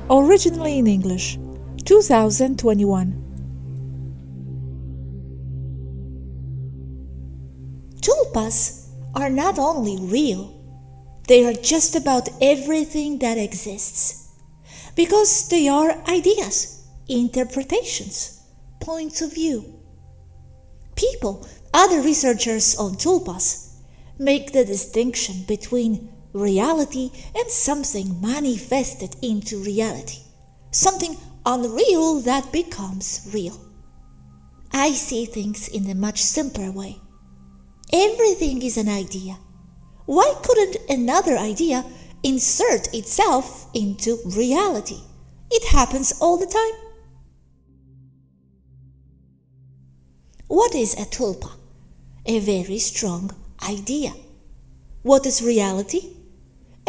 Originally in English, 2021. Tulpas are not only real, they are just about everything that exists. Because they are ideas, interpretations, points of view. People, other researchers on tulpas, make the distinction between reality and something manifested into reality, something unreal that becomes real. I see things in a much simpler way. Everything is an idea. Why couldn't another idea insert itself into reality? It happens all the time. What is a tulpa? A very strong idea. What is reality?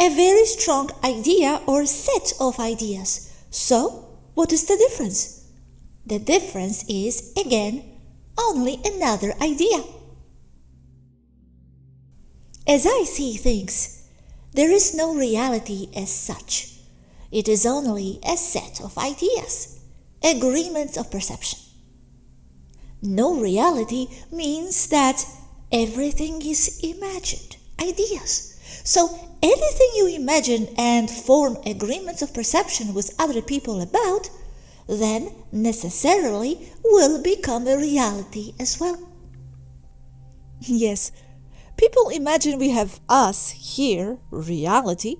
A very strong idea or set of ideas. So, what is the difference? The difference is, again, only another idea. As I see things, there is no reality as such. It is only a set of ideas, agreements of perception. No reality means that everything is imagined, ideas. So anything you imagine and form agreements of perception with other people about, then necessarily will become a reality as well. Yes, people imagine we have us here, reality,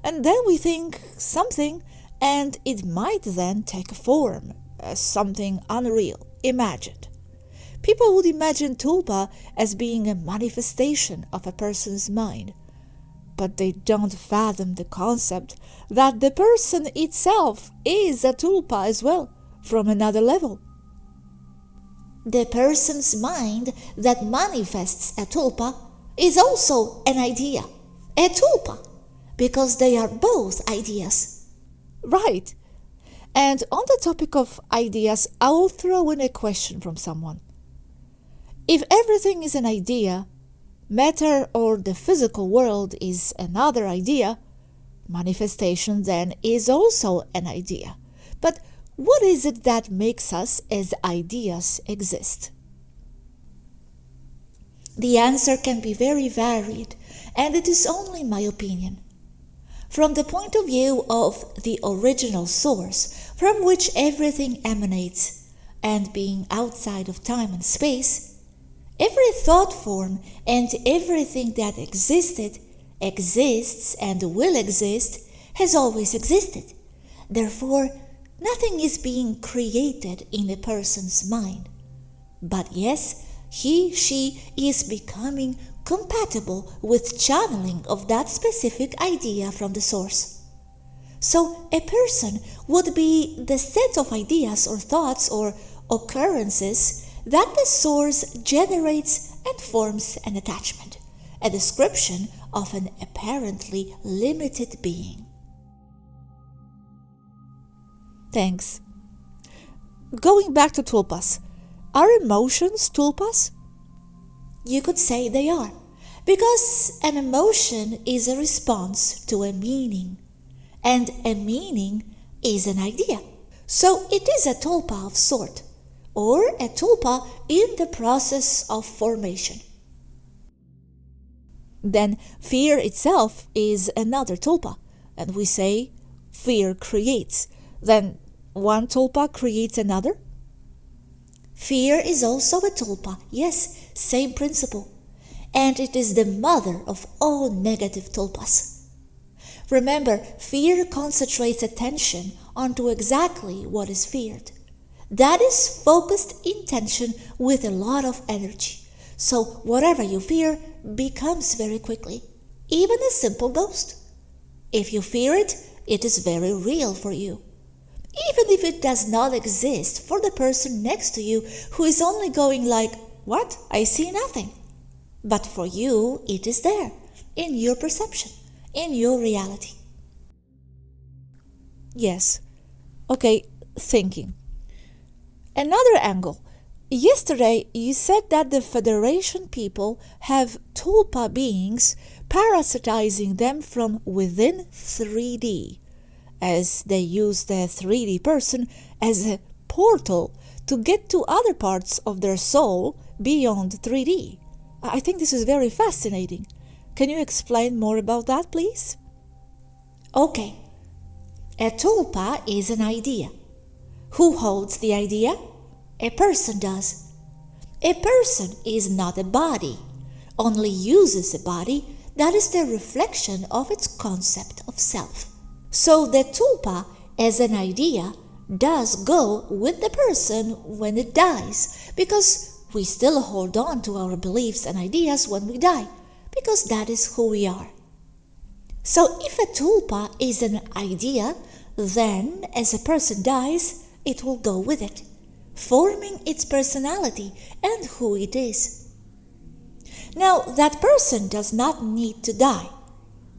and then we think something, and it might then take form as something unreal, imagined. People would imagine tulpa as being a manifestation of a person's mind, but they don't fathom the concept that the person itself is a tulpa as well, from another level. The person's mind that manifests a tulpa is also an idea, a tulpa, because they are both ideas. Right. And on the topic of ideas, I will throw in a question from someone. If everything is an idea, matter or the physical world is another idea, manifestation then is also an idea. But what is it that makes us as ideas exist? The answer can be very varied, and it is only my opinion. From the point of view of the original source from which everything emanates, and being outside of time and space, every thought form and everything that existed, exists, and will exist has always existed. Therefore, nothing is being created in a person's mind. But yes, she is becoming compatible with channeling of that specific idea from the source. So a person would be the set of ideas or thoughts or occurrences that the source generates and forms an attachment, a description of an apparently limited being. Thanks. Going back to tulpas, are emotions tulpas? You could say they are, because an emotion is a response to a meaning, and a meaning is an idea. So it is a tulpa of sort, or a tulpa in the process of formation. Then fear itself is another tulpa, and we say fear creates. Then one tulpa creates another? Fear is also a tulpa, yes, same principle. And it is the mother of all negative tulpas. Remember, fear concentrates attention onto exactly what is feared. That is focused intention with a lot of energy. So whatever you fear becomes very quickly, even a simple ghost. If you fear it, it is very real for you. Even if it does not exist for the person next to you who is only going like, "What? I see nothing." But for you, it is there, in your perception, in your reality. Yes. Okay, thinking. Another angle. Yesterday, you said that the Federation people have tulpa beings parasitizing them from within 3D. as they use the 3D person as a portal to get to other parts of their soul beyond 3D. I think this is very fascinating. Can you explain more about that, please? Okay. A tulpa is an idea. Who holds the idea? A person does. A person is not a body, only uses a body that is the reflection of its concept of self. So the tulpa as an idea does go with the person when it dies, because we still hold on to our beliefs and ideas when we die, because that is who we are. So if a tulpa is an idea, then as a person dies, it will go with it, forming its personality and who it is. Now, that person does not need to die.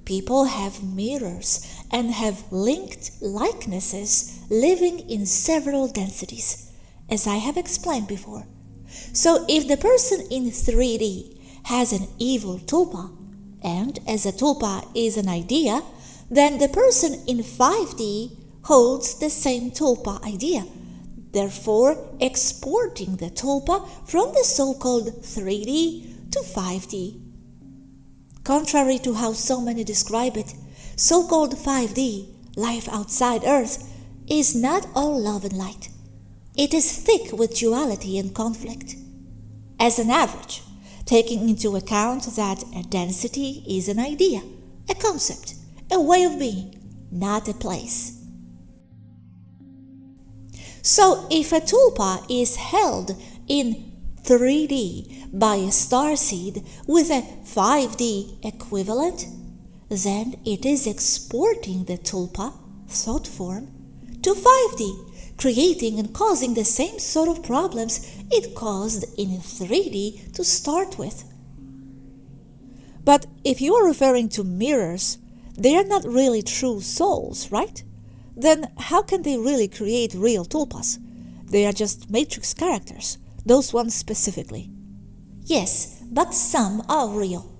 People have mirrors and have linked likenesses living in several densities, as I have explained before. So if the person in 3D has an evil tulpa, and as a tulpa is an idea, then the person in 5D holds the same tulpa idea, therefore exporting the tulpa from the so-called 3D to 5D. Contrary to how so many describe it, so-called 5D, life outside Earth, is not all love and light. It is thick with duality and conflict. As an average, taking into account that a density is an idea, a concept, a way of being, not a place. So if a tulpa is held in 3D by a starseed with a 5D equivalent, then it is exporting the tulpa, thought form, to 5D, creating and causing the same sort of problems it caused in 3D to start with. But if you are referring to mirrors, they are not really true souls, right? Then how can they really create real tulpas? They are just matrix characters, those ones specifically. Yes, but some are real.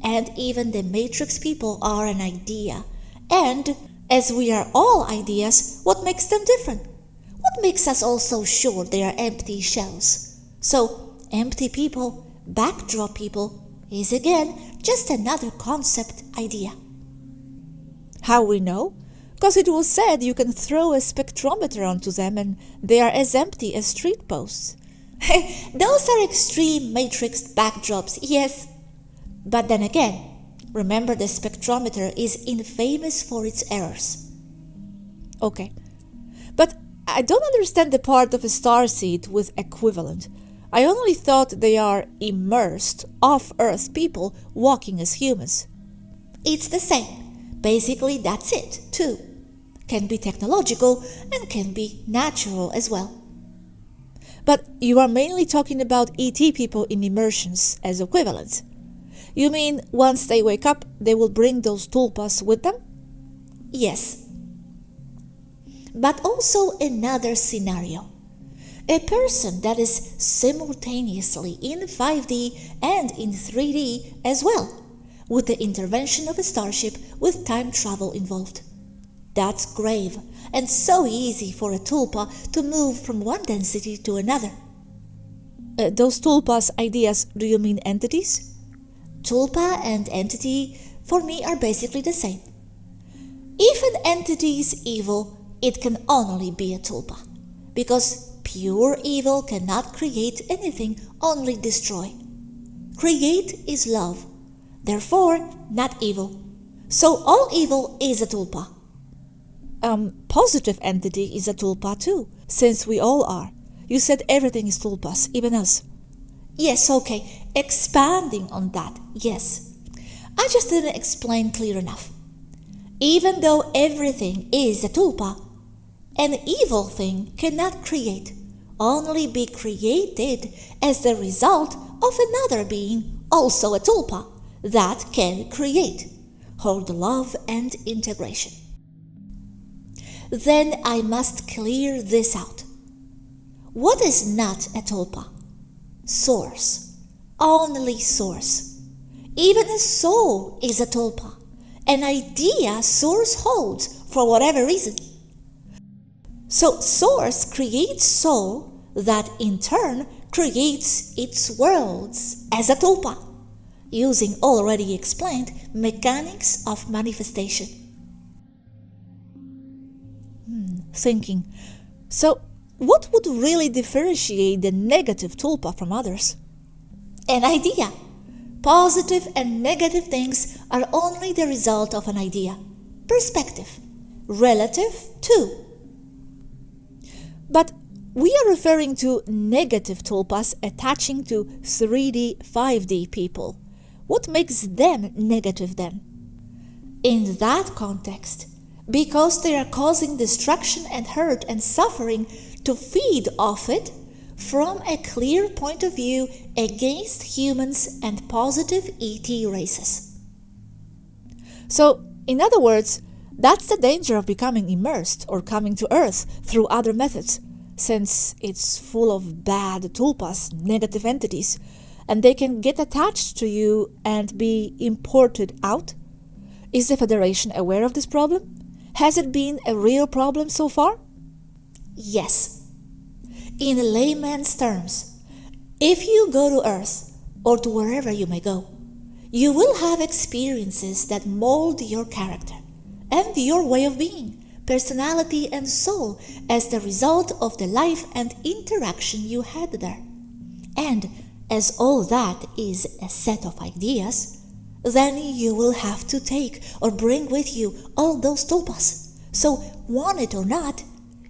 And even the matrix people are an idea. And as we are all ideas, what makes them different? What makes us all so sure they are empty shells? So, empty people, backdrop people, is again just another concept idea. How we know? Because it was said you can throw a spectrometer onto them and they are as empty as street posts. Those are extreme matrix backdrops, yes. But then again, remember the spectrometer is infamous for its errors. Okay. But I don't understand the part of a starseed with equivalent. I only thought they are immersed, off-Earth people walking as humans. It's the same. Basically, that's it, too. Can be technological and can be natural as well. But you are mainly talking about ET people in immersions as equivalents. You mean once they wake up, they will bring those tulpas with them? Yes. But also another scenario. A person that is simultaneously in 5D and in 3D as well, with the intervention of a starship with time travel involved. That's grave and so easy for a tulpa to move from one density to another. Those tulpas ideas, do you mean entities? Tulpa and entity for me are basically the same. If an entity is evil, it can only be a tulpa, because pure evil cannot create anything, only destroy. Create is love, therefore not evil. So all evil is a tulpa. Positive entity is a tulpa too, since we all are. You said everything is tulpas, even us. Yes, okay. Expanding on that, yes. I just didn't explain clear enough. Even though everything is a tulpa, an evil thing cannot create, only be created as the result of another being, also a tulpa, that can create, hold love and integration. Then I must clear this out. What is not a tulpa? Source. Only source. Even a soul is a tulpa, an idea source holds for whatever reason. So source creates soul that in turn creates its worlds as a tulpa, using already explained mechanics of manifestation. Thinking. So what would really differentiate the negative tulpa from others? An idea. Positive and negative things are only the result of an idea. Perspective. Relative too. But we are referring to negative tulpas attaching to 3D, 5D people. What makes them negative then? In that context, because they are causing destruction and hurt and suffering to feed off it from a clear point of view against humans and positive ET races. So, in other words, that's the danger of becoming immersed or coming to Earth through other methods, since it's full of bad tulpas, negative entities, and they can get attached to you and be imported out. Is the Federation aware of this problem? Has it been a real problem so far? Yes. In layman's terms, if you go to Earth, or to wherever you may go, you will have experiences that mold your character and your way of being, personality and soul as the result of the life and interaction you had there. And as all that is a set of ideas, then you will have to take or bring with you all those tulpas. So, want it or not,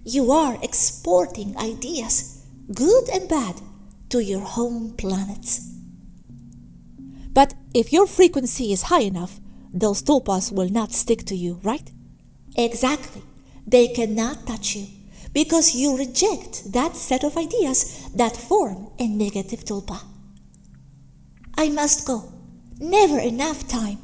you are exporting ideas, good and bad, to your home planets. But if your frequency is high enough, those tulpas will not stick to you, right? Exactly. They cannot touch you because you reject that set of ideas that form a negative tulpa. I must go. Never enough time